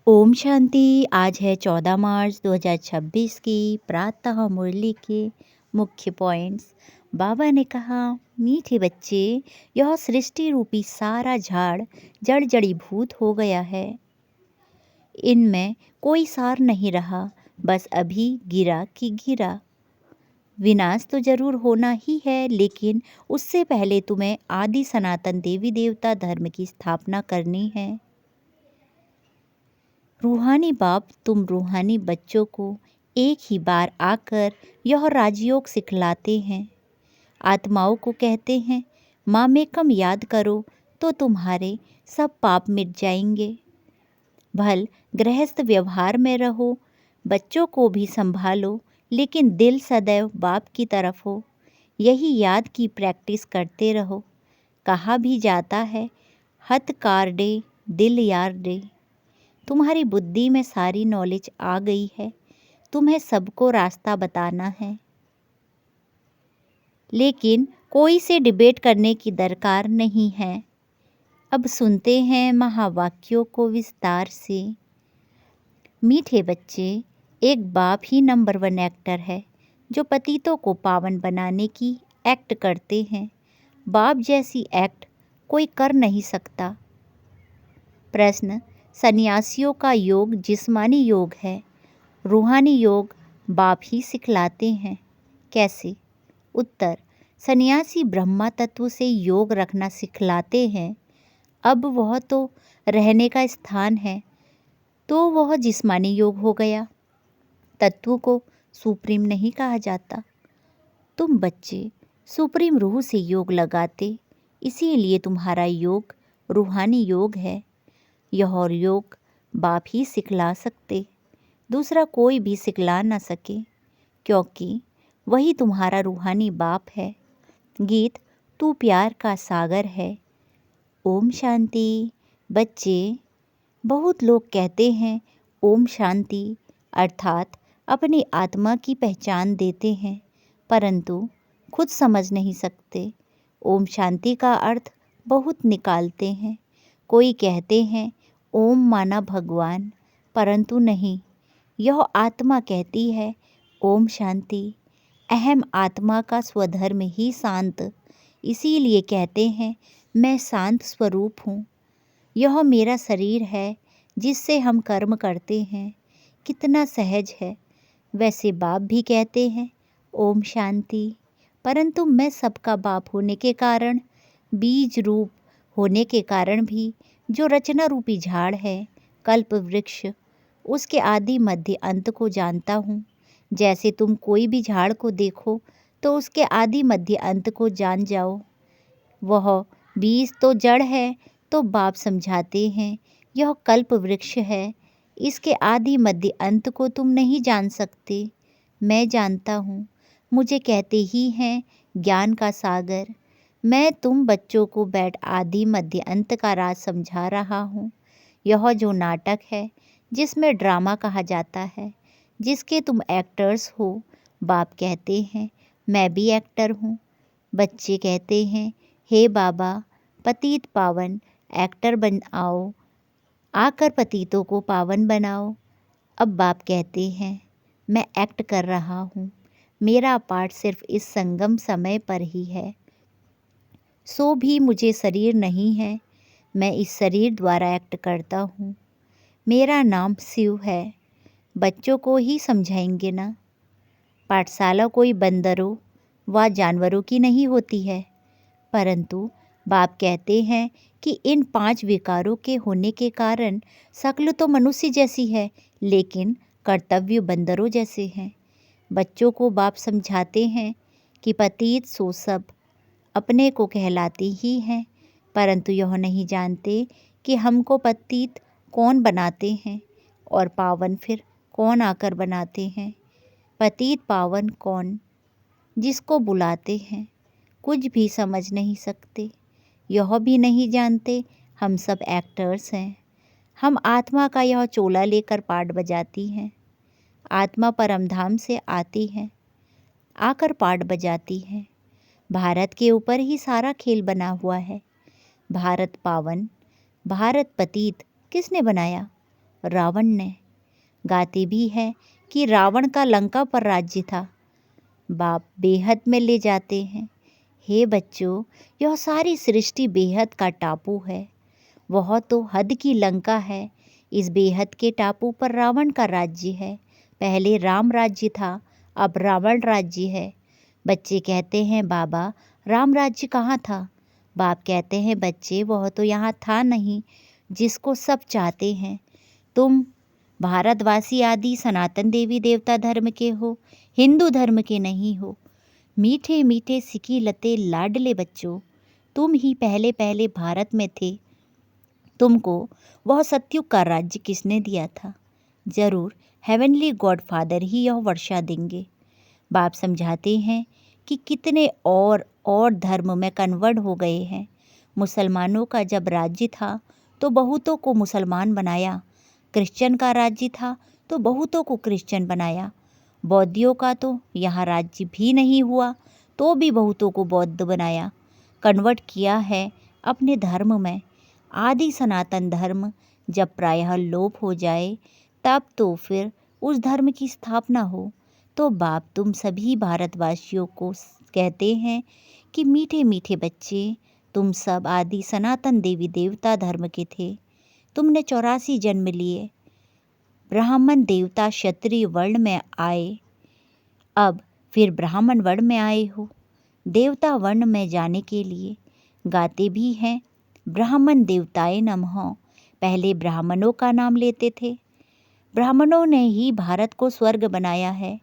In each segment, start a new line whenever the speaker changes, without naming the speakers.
ओम शांति। आज है 14 मार्च 2026 की प्रातः मुरली के मुख्य पॉइंट्स। बाबा ने कहा, मीठे बच्चे, यह सृष्टि रूपी सारा झाड़ जड़ जड़ीभूत हो गया है। इनमें कोई सार नहीं रहा, बस अभी गिरा कि गिरा। विनाश तो जरूर होना ही है, लेकिन उससे पहले तुम्हें आदि सनातन देवी देवता धर्म की स्थापना करनी है। रूहानी बाप तुम रूहानी बच्चों को एक ही बार आकर यह राजयोग सिखलाते हैं। आत्माओं को कहते हैं, मामेकम याद करो तो तुम्हारे सब पाप मिट जाएंगे। भल गृहस्थ व्यवहार में रहो, बच्चों को भी संभालो, लेकिन दिल सदैव बाप की तरफ हो। यही याद की प्रैक्टिस करते रहो। कहा भी जाता है, हथ कार डे दिल यार डे। तुम्हारी बुद्धि में सारी नॉलेज आ गई है, तुम्हें सबको रास्ता बताना है। लेकिन कोई से डिबेट करने की दरकार नहीं है। अब सुनते हैं महावाक्यों को विस्तार से। मीठे बच्चे, एक बाप ही नंबर 1 एक्टर है जो पतितों को पावन बनाने की एक्ट करते हैं। बाप जैसी एक्ट कोई कर नहीं सकता। प्रश्न, सन्यासियों का योग जिस्मानी योग है, रूहानी योग बाप ही सिखलाते हैं, कैसे? उत्तर, सन्यासी ब्रह्मा तत्व से योग रखना सिखलाते हैं। अब वह तो रहने का स्थान है, तो वह जिस्मानी योग हो गया। तत्व को सुप्रीम नहीं कहा जाता। तुम बच्चे सुप्रीम रूह से योग लगाते, इसीलिए तुम्हारा योग रूहानी योग है। यह और योग बाप ही सिखला सकते, दूसरा कोई भी सिखला ना सके, क्योंकि वही तुम्हारा रूहानी बाप है। गीत तू प्यार का सागर है। ओम शांति। बच्चे, बहुत लोग कहते हैं ओम शांति अर्थात अपनी आत्मा की पहचान देते हैं, परंतु खुद समझ नहीं सकते। ओम शांति का अर्थ बहुत निकालते हैं। कोई कहते हैं ओम माना भगवान, परंतु नहीं, यह आत्मा कहती है ओम शांति। अहम आत्मा का स्वधर्म ही शांत, इसीलिए कहते हैं मैं शांत स्वरूप हूँ। यह मेरा शरीर है जिससे हम कर्म करते हैं। कितना सहज है। वैसे बाप भी कहते हैं ओम शांति, परंतु मैं सबका बाप होने के कारण, बीज रूप होने के कारण भी, जो रचना रूपी झाड़ है, कल्प वृक्ष, उसके आदि मध्य अंत को जानता हूँ। जैसे तुम कोई भी झाड़ को देखो तो उसके आदि मध्य अंत को जान जाओ। वह बीज तो जड़ है, तो बाप समझाते हैं यह कल्प वृक्ष है। इसके आदि मध्य अंत को तुम नहीं जान सकते, मैं जानता हूँ। मुझे कहते ही हैं ज्ञान का सागर। मैं तुम बच्चों को बैठ आदि मध्य अंत का राज समझा रहा हूँ। यह जो नाटक है, जिसमें ड्रामा कहा जाता है, जिसके तुम एक्टर्स हो, बाप कहते हैं मैं भी एक्टर हूँ। बच्चे कहते हैं हे बाबा, पतित पावन एक्टर बनाओ, आकर पतितों को पावन बनाओ। अब बाप कहते हैं मैं एक्ट कर रहा हूँ, मेरा पार्ट सिर्फ इस संगम समय पर ही है। सो भी मुझे शरीर नहीं है, मैं इस शरीर द्वारा एक्ट करता हूँ। मेरा नाम शिव है। बच्चों को ही समझाएंगे ना। पाठशाला कोई बंदरों व जानवरों की नहीं होती है, परंतु बाप कहते हैं कि इन 5 विकारों के होने के कारण शक्ल तो मनुष्य जैसी है, लेकिन कर्तव्य बंदरों जैसे हैं। बच्चों को बाप समझाते हैं कि पतित सो सब अपने को कहलाते ही हैं, परंतु यह नहीं जानते कि हमको पतित कौन बनाते हैं और पावन फिर कौन आकर बनाते हैं। पतित पावन कौन, जिसको बुलाते हैं, कुछ भी समझ नहीं सकते। यह भी नहीं जानते हम सब एक्टर्स हैं। हम आत्मा का यह चोला लेकर पार्ट बजाती हैं। आत्मा परमधाम से आती है, आकर पार्ट बजाती है। भारत के ऊपर ही सारा खेल बना हुआ है। भारत पावन, भारत पतित किसने बनाया? रावण ने। गाते भी है कि रावण का लंका पर राज्य था। बाप बेहद में ले जाते हैं, हे बच्चों, यह सारी सृष्टि बेहद का टापू है। वह तो हद की लंका है। इस बेहद के टापू पर रावण का राज्य है। पहले राम राज्य था, अब रावण राज्य है। बच्चे कहते हैं, बाबा राम राज्य कहाँ था? बाप कहते हैं, बच्चे वह तो यहाँ था नहीं जिसको सब चाहते हैं। तुम भारतवासी आदि सनातन देवी देवता धर्म के हो, हिंदू धर्म के नहीं हो। मीठे मीठे सिकी लते लाडले बच्चों, तुम ही पहले पहले भारत में थे। तुमको वह सतयुग का राज्य किसने दिया था? जरूर हेवनली गॉडफादर ही यह वर्षा देंगे। बाप समझाते हैं कि कितने और धर्म में कन्वर्ट हो गए हैं। मुसलमानों का जब राज्य था तो बहुतों को मुसलमान बनाया। क्रिश्चियन का राज्य था तो बहुतों को क्रिश्चियन बनाया। बौद्धियों का तो यहाँ राज्य भी नहीं हुआ तो भी बहुतों को बौद्ध बनाया। कन्वर्ट किया है अपने धर्म में। आदि सनातन धर्म जब प्रायः लोप हो जाए तब तो फिर उस धर्म की स्थापना हो। तो बाप तुम सभी भारतवासियों को कहते हैं कि मीठे मीठे बच्चे, तुम सब आदि सनातन देवी देवता धर्म के थे। तुमने 84 जन्म लिए, ब्राह्मण देवता क्षत्रिय वर्ण में आए, अब फिर ब्राह्मण वर्ण में आए हो देवता वर्ण में जाने के लिए। गाते भी हैं, ब्राह्मण देवताए नमः। पहले ब्राह्मणों का नाम लेते थे। ब्राह्मणों ने ही भारत को स्वर्ग बनाया है।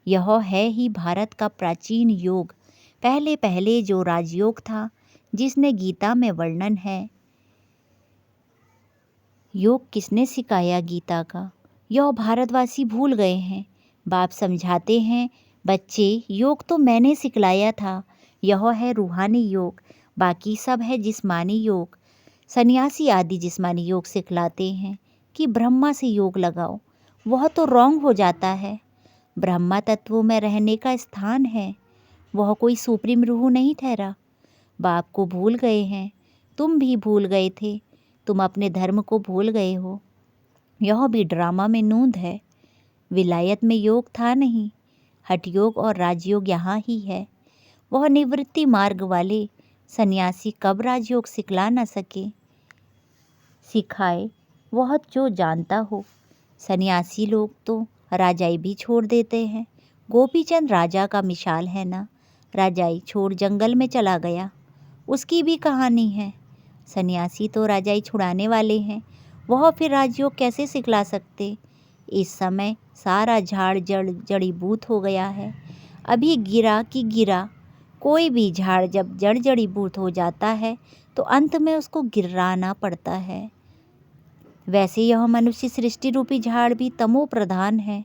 यह है ही भारत का प्राचीन योग। पहले पहले जो राजयोग था जिसने गीता में वर्णन है। योग किसने सिखाया गीता का? यह भारतवासी भूल गए हैं। बाप समझाते हैं, बच्चे योग तो मैंने सिखलाया था। यह है रूहानी योग, बाकी सब है जिस्मानी योग। सन्यासी आदि जिस्मानी योग सिखलाते हैं कि ब्रह्मा से योग लगाओ। वह तो रॉन्ग हो जाता है। ब्रह्मा तत्वों में रहने का स्थान है, वह कोई सुप्रीम रूह नहीं ठहरा। बाप को भूल गए हैं, तुम भी भूल गए थे। तुम अपने धर्म को भूल गए हो। यह भी ड्रामा में नूंद है। विलायत में योग था नहीं, हठ योग और राजयोग यहाँ ही है। वह निवृत्ति मार्ग वाले सन्यासी कब राजयोग सिखला न सके? सिखाए वह जो जानता हो। सन्यासी लोग तो राजाई भी छोड़ देते हैं। गोपीचंद राजा का मिसाल है ना। राजाई छोड़ जंगल में चला गया, उसकी भी कहानी है। सन्यासी तो राजाई छुड़ाने वाले हैं, वह फिर राजयोग कैसे सिखला सकते? इस समय सारा झाड़ जड़ी बूट हो गया है। अभी गिरा कि गिरा। कोई भी झाड़ जब जड़ी बूट हो जाता है तो अंत में उसको गिराना पड़ता है। वैसे यह मनुष्य सृष्टि रूपी झाड़ भी तमो प्रधान है।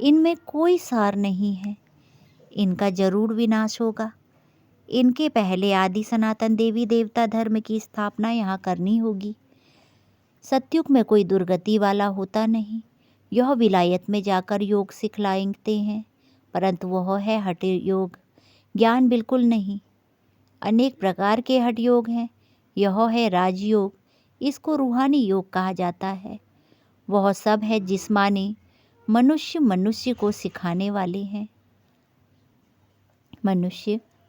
इनमें कोई सार नहीं है। इनका जरूर विनाश होगा। इनके पहले आदि सनातन देवी देवता धर्म की स्थापना यहाँ करनी होगी। सतयुग में कोई दुर्गति वाला होता नहीं। यह विलायत में जाकर योग सिखलाते हैं, परंतु वह है हठ योग, ज्ञान बिल्कुल नहीं। अनेक प्रकार के हठ योग हैं। यह है राजयोग, इसको रूहानी योग कहा जाता है। वह सब है जिस्मानी, मनुष्य को सिखाने वाले हैं।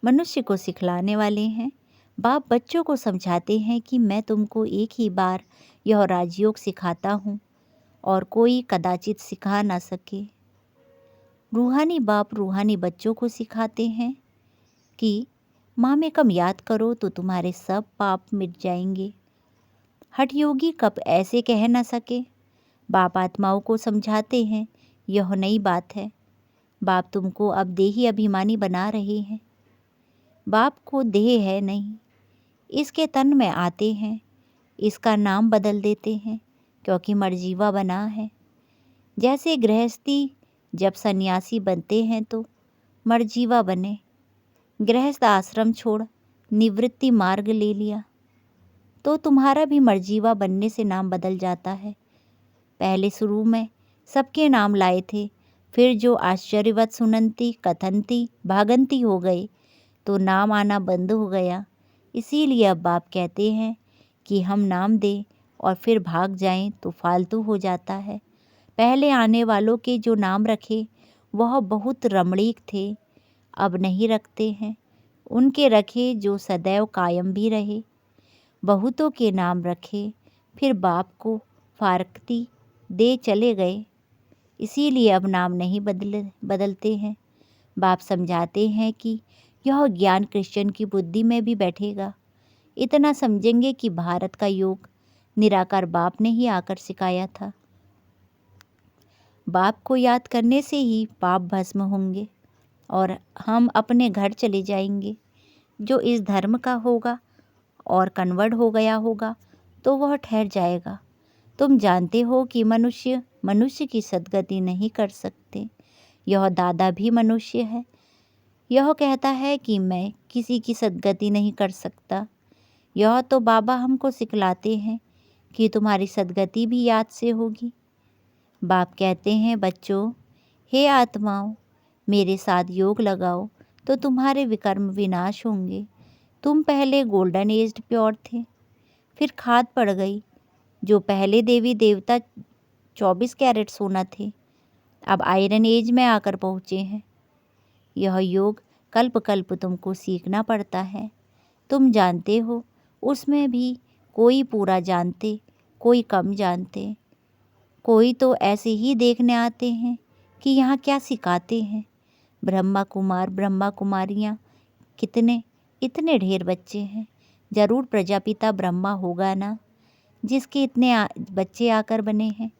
मनुष्य को सिखलाने वाले हैं। बाप बच्चों को समझाते हैं कि मैं तुमको एक ही बार यह राजयोग सिखाता हूँ और कोई कदाचित सिखा ना सके। रूहानी बाप रूहानी बच्चों को सिखाते हैं कि माँ में कम याद करो तो तुम्हारे सब पाप मिट जाएंगे। हठ योगी कब ऐसे कह ना सके। बाप आत्माओं को समझाते हैं, यह नई बात है। बाप तुमको अब देही अभिमानी बना रहे हैं। बाप को देह है नहीं, इसके तन में आते हैं, इसका नाम बदल देते हैं क्योंकि मर्जीवा बना है। जैसे गृहस्थी जब सन्यासी बनते हैं तो मर्जीवा बने। गृहस्थ आश्रम छोड़ निवृत्ति मार्ग ले लिया तो तुम्हारा भी मर्जीवा बनने से नाम बदल जाता है। पहले शुरू में सबके नाम लाए थे, फिर जो आश्चर्यवत सुनंती कथनती भागंती हो गए तो नाम आना बंद हो गया। इसीलिए अब बाप कहते हैं कि हम नाम दें और फिर भाग जाएं तो फालतू हो जाता है। पहले आने वालों के जो नाम रखे वह बहुत रमणीक थे, अब नहीं रखते हैं। उनके रखे जो सदैव कायम भी रहे। बहुतों के नाम रखे, फिर बाप को फारकती दे चले गए, इसीलिए अब नाम नहीं बदलते हैं। बाप समझाते हैं कि यह ज्ञान क्रिश्चियन की बुद्धि में भी बैठेगा। इतना समझेंगे कि भारत का योग निराकार बाप ने ही आकर सिखाया था। बाप को याद करने से ही पाप भस्म होंगे और हम अपने घर चले जाएंगे। जो इस धर्म का होगा और कन्वर्ट हो गया होगा तो वह ठहर जाएगा। तुम जानते हो कि मनुष्य की सद्गति नहीं कर सकते। यह दादा भी मनुष्य है। यह कहता है कि मैं किसी की सद्गति नहीं कर सकता। यह तो बाबा हमको सिखलाते हैं कि तुम्हारी सद्गति भी याद से होगी। बाप कहते हैं, बच्चों, हे आत्माओं, मेरे साथ योग लगाओ तो तुम्हारे विकर्म विनाश होंगे। तुम पहले गोल्डन एज्ड प्योर थे, फिर खाद पड़ गई। जो पहले देवी देवता 24 कैरेट सोना थे, अब आयरन एज में आकर पहुँचे हैं। यह योग कल्प कल्प तुमको सीखना पड़ता है। तुम जानते हो, उसमें भी कोई पूरा जानते, कोई कम जानते। कोई तो ऐसे ही देखने आते हैं कि यहाँ क्या सिखाते हैं। ब्रह्मा कुमार ब्रह्मा कुमारियाँ कितने, इतने ढेर बच्चे हैं। ज़रूर प्रजापिता ब्रह्मा होगा ना, जिसके इतने बच्चे आकर बने हैं।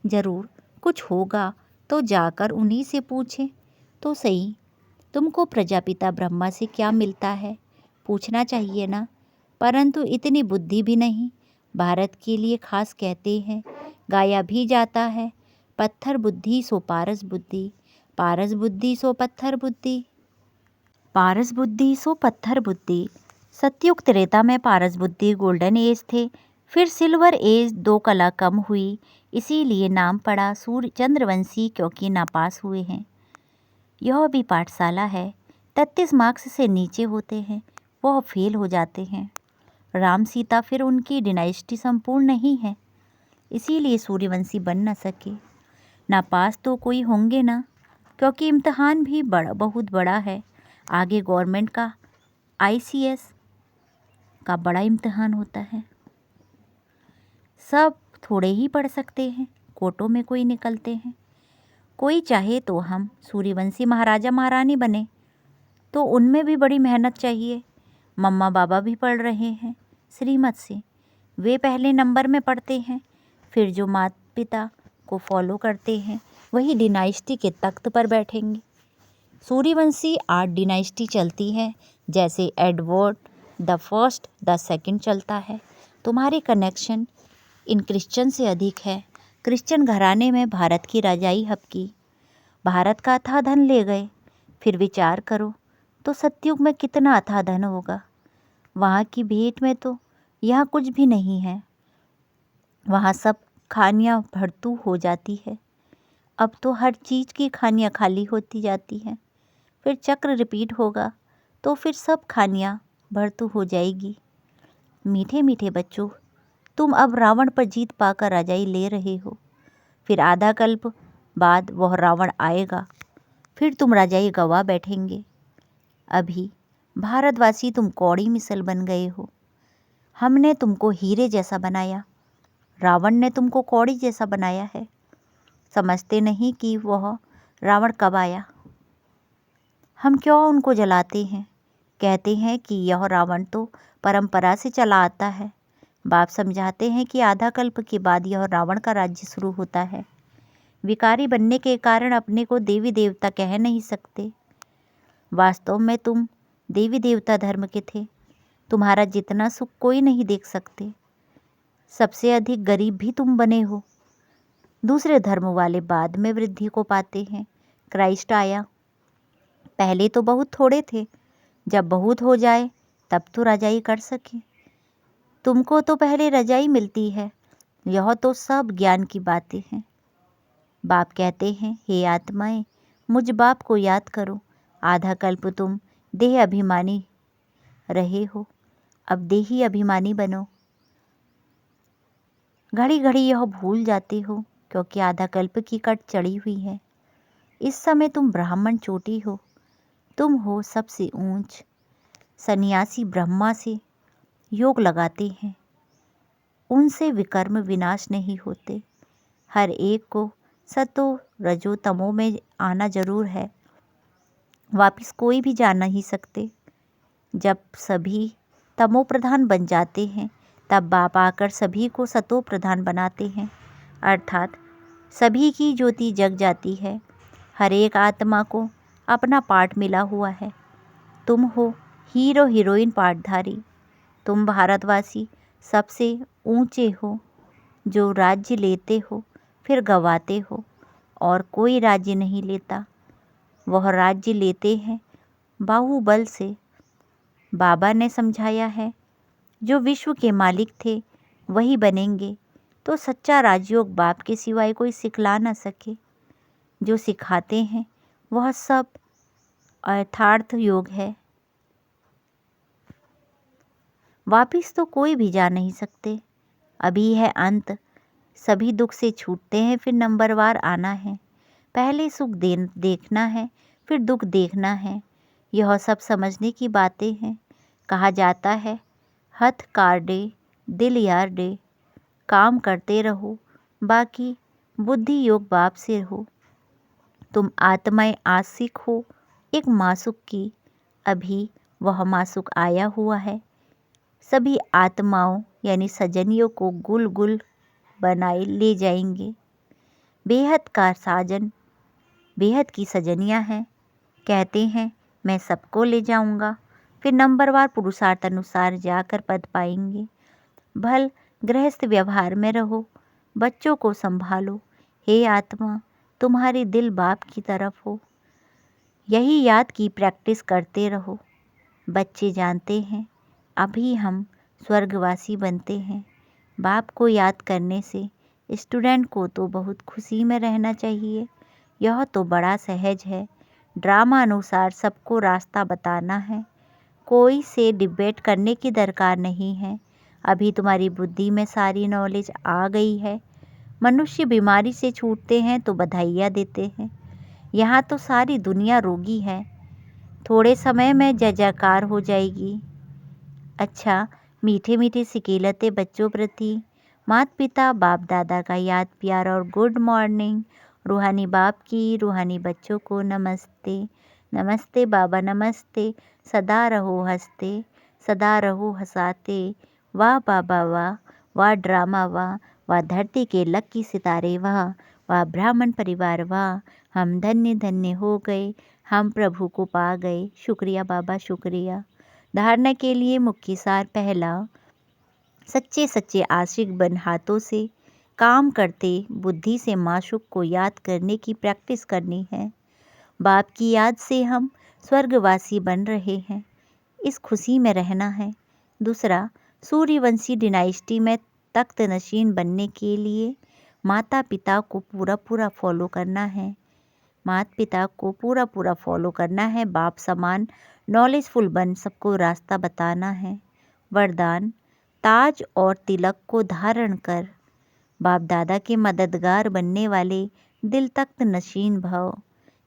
ज़रूर कुछ होगा तो जाकर उन्हीं से पूछें तो सही। तुमको प्रजापिता ब्रह्मा से क्या मिलता है, पूछना चाहिए ना। परंतु इतनी बुद्धि भी नहीं। भारत के लिए खास कहते हैं, गाया भी जाता है, पत्थर बुद्धि सो पारस बुद्धि, पारस बुद्धि सो पत्थर बुद्धि, पारस बुद्धि सो पत्थर बुद्धि। सतयुग त्रेता में पारस बुद्धि गोल्डन एज थे, फिर सिल्वर एज 2 कला कम हुई, इसीलिए नाम पड़ा सूर्य चंद्रवंशी, क्योंकि नापास हुए हैं। यह भी पाठशाला है। 33 मार्क्स से नीचे होते हैं वह फेल हो जाते हैं। राम सीता फिर उनकी डिनाइस्टी संपूर्ण नहीं है, इसीलिए सूर्यवंशी बन न सके। नापास तो कोई होंगे ना, क्योंकि इम्तहान भी बहुत बड़ा है। आगे गवर्नमेंट का ICS का बड़ा इम्तहान होता है। सब थोड़े ही पढ़ सकते हैं, कोटों में कोई निकलते हैं। कोई चाहे तो हम सूर्यवंशी महाराजा महारानी बने, तो उनमें भी बड़ी मेहनत चाहिए। मम्मा बाबा भी पढ़ रहे हैं श्रीमत से, वे पहले नंबर में पढ़ते हैं, फिर जो माता पिता को फॉलो करते हैं वही डिनाइस्टी के तख्त पर बैठेंगे। सूर्यवंशी 8 डिनाइस्टी चलती है, जैसे Edward the first the second चलता है। तुम्हारे कनेक्शन इन क्रिश्चियन से अधिक है। क्रिश्चियन घराने में भारत की राजाई हपकी, भारत का अथाह धन ले गए। फिर विचार करो तो सतयुग में कितना अथाह धन होगा। वहाँ की भेंट में तो यहाँ कुछ भी नहीं है। वहाँ सब खानियाँ भरतू हो जाती है। अब तो हर चीज़ की खानियाँ खाली होती जाती हैं। फिर चक्र रिपीट होगा तो फिर सब खानियाँ भरतू हो जाएगी। मीठे मीठे बच्चों, तुम अब रावण पर जीत पाकर राजाई ले रहे हो। फिर आधा कल्प बाद वह रावण आएगा, फिर तुम राजाई गवा बैठेंगे। अभी भारतवासी तुम कौड़ी मिसल बन गए हो। हमने तुमको हीरे जैसा बनाया, रावण ने तुमको कौड़ी जैसा बनाया है। समझते नहीं कि वह रावण कब आया। हम क्यों उनको जलाते हैं, कहते हैं कि यह रावण तो परंपरा से चला आता है। बाप समझाते हैं कि आधा कल्प के बाद यह रावण का राज्य शुरू होता है। विकारी बनने के कारण अपने को देवी देवता कह नहीं सकते। वास्तव में तुम देवी देवता धर्म के थे। तुम्हारा जितना सुख कोई नहीं देख सकते। सबसे अधिक गरीब भी तुम बने हो। दूसरे धर्म वाले बाद में वृद्धि को पाते हैं। क्राइस्ट आया, पहले तो बहुत थोड़े थे, जब बहुत हो जाए तब तो रजाई कर सके। तुमको तो पहले रजाई मिलती है। यह तो सब ज्ञान की बातें हैं। बाप कहते हैं, हे आत्माएं, मुझ बाप को याद करो। आधा कल्प तुम देह अभिमानी रहे हो, अब देही अभिमानी बनो। घड़ी घड़ी यह भूल जाते हो क्योंकि आधा कल्प की कट चढ़ी हुई है। इस समय तुम ब्राह्मण चोटी हो, तुम हो सबसे ऊंच। सन्यासी ब्रह्मा से योग लगाते हैं, उनसे विकर्म विनाश नहीं होते। हर एक को सतो रजो तमो में आना जरूर है, वापिस कोई भी जा नहीं सकते। जब सभी तमो प्रधान बन जाते हैं तब बाप आकर सभी को सतो प्रधान बनाते हैं, अर्थात सभी की ज्योति जग जाती है। हर एक आत्मा को अपना पार्ट मिला हुआ है। तुम हो हीरो हीरोइन पार्टधारी। तुम भारतवासी सबसे ऊंचे हो, जो राज्य लेते हो फिर गवाते हो, और कोई राज्य नहीं लेता। वह राज्य लेते हैं बाहुबल से। बाबा ने समझाया है, जो विश्व के मालिक थे वही बनेंगे। तो सच्चा राजयोग बाप के सिवाय कोई सिखला ना सके। जो सिखाते हैं वह सब अर्थार्थ योग है, वापिस तो कोई भी जा नहीं सकते। अभी है अंत, सभी दुख से छूटते हैं फिर नंबरवार आना है। पहले सुख देखना है फिर दुख देखना है। यह सब समझने की बातें हैं। कहा जाता है हथ काटे दिल यार डे। काम करते रहो, बाकी बुद्धि योग बाप से हो। तुम आत्माएं आशिक हो एक मासुक की, अभी वह मासुक आया हुआ है। सभी आत्माओं यानी सजनियों को गुल गुल बनाए ले जाएंगे। बेहद का साजन बेहद की सजनियां हैं। कहते हैं मैं सबको ले जाऊंगा, फिर नंबरवार पुरुषार्थ अनुसार जाकर पद पाएंगे। भल गृहस्थ व्यवहार में रहो, बच्चों को संभालो। हे आत्मा, तुम्हारी दिल बाप की तरफ हो, यही याद की प्रैक्टिस करते रहो। बच्चे जानते हैं अभी हम स्वर्गवासी बनते हैं। बाप को याद करने से स्टूडेंट को तो बहुत खुशी में रहना चाहिए। यह तो बड़ा सहज है। ड्रामा अनुसार सबको रास्ता बताना है। कोई से डिबेट करने की दरकार नहीं है। अभी तुम्हारी बुद्धि में सारी नॉलेज आ गई है। मनुष्य बीमारी से छूटते हैं तो बधाइयाँ देते हैं। यहाँ तो सारी दुनिया रोगी है, थोड़े समय में जय जयकार हो जाएगी। अच्छा, मीठे मीठे सिकेलते बच्चों प्रति माता पिता बाप दादा का याद प्यार और गुड मॉर्निंग। रूहानी बाप की रूहानी बच्चों को नमस्ते। नमस्ते बाबा नमस्ते। सदा रहो हंसते, सदा रहो हंसाते। वाह बाबा वाह, वाह ड्रामा वाह धरती के लक्की सितारे वाह ब्राह्मण परिवार वाह। हम धन्य धन्य हो गए, हम प्रभु को पा गए। शुक्रिया बाबा शुक्रिया। धारणा के लिए मुख्य सार पहला, सच्चे सच्चे आशिक बन हाथों से काम करते बुद्धि से माशूक को याद करने की प्रैक्टिस करनी है। बाप की याद से हम स्वर्गवासी बन रहे हैं, इस खुशी में रहना है। दूसरा, सूर्यवंशी डिनाइस्टी में तख्त नशीन बनने के लिए माता पिता को पूरा फॉलो करना है। माता पिता को पूरा फॉलो करना है। बाप समान नॉलेजफुल बन सबको रास्ता बताना है। वरदान, ताज और तिलक को धारण कर बाप दादा के मददगार बनने वाले दिल तख्त नशीन भव।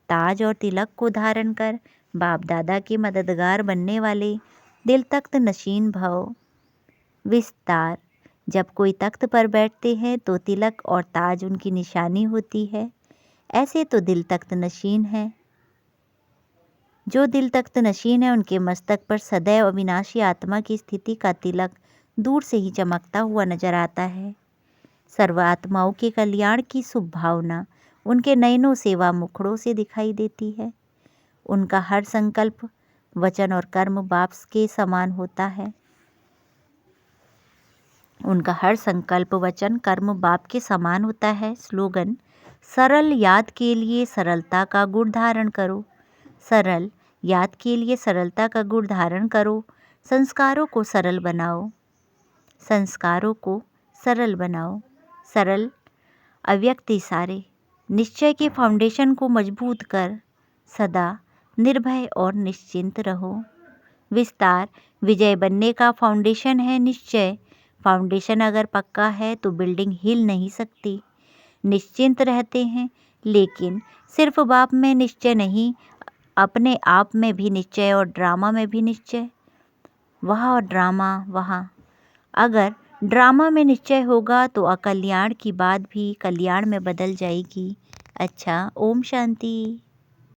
ताज और तिलक को धारण कर बाप दादा के मददगार बनने वाले दिल तख्त नशीन भव। विस्तार, जब कोई तख्त पर बैठते हैं तो तिलक और ताज उनकी निशानी होती है। ऐसे तो दिल तख्त नशीन है। जो दिल तख्त नशीन है उनके मस्तक पर सदैव अविनाशी आत्मा की स्थिति का तिलक दूर से ही चमकता हुआ नजर आता है। सर्व आत्माओं के कल्याण की शुभ भावना उनके नयनों सेवा मुखड़ों से दिखाई देती है। उनका हर संकल्प वचन और कर्म बाप के समान होता है। उनका हर संकल्प वचन कर्म बाप के समान होता है। स्लोगन, सरल याद के लिए सरलता का गुण धारण करो। सरल याद के लिए सरलता का गुण धारण करो। संस्कारों को सरल बनाओ। संस्कारों को सरल बनाओ। सरल अव्यक्त इशारे, निश्चय के फाउंडेशन को मजबूत कर सदा निर्भय और निश्चिंत रहो। विस्तार, विजय बनने का फाउंडेशन है निश्चय, फाउंडेशन अगर पक्का है तो बिल्डिंग हिल नहीं सकती। निश्चिंत रहते हैं, लेकिन सिर्फ बाप में निश्चय नहीं, अपने आप में भी निश्चय और ड्रामा में भी निश्चय। वह ड्रामा वहाँ। अगर ड्रामा में निश्चय होगा तो अकल्याण की बात भी कल्याण में बदल जाएगी। अच्छा, ओम शांति।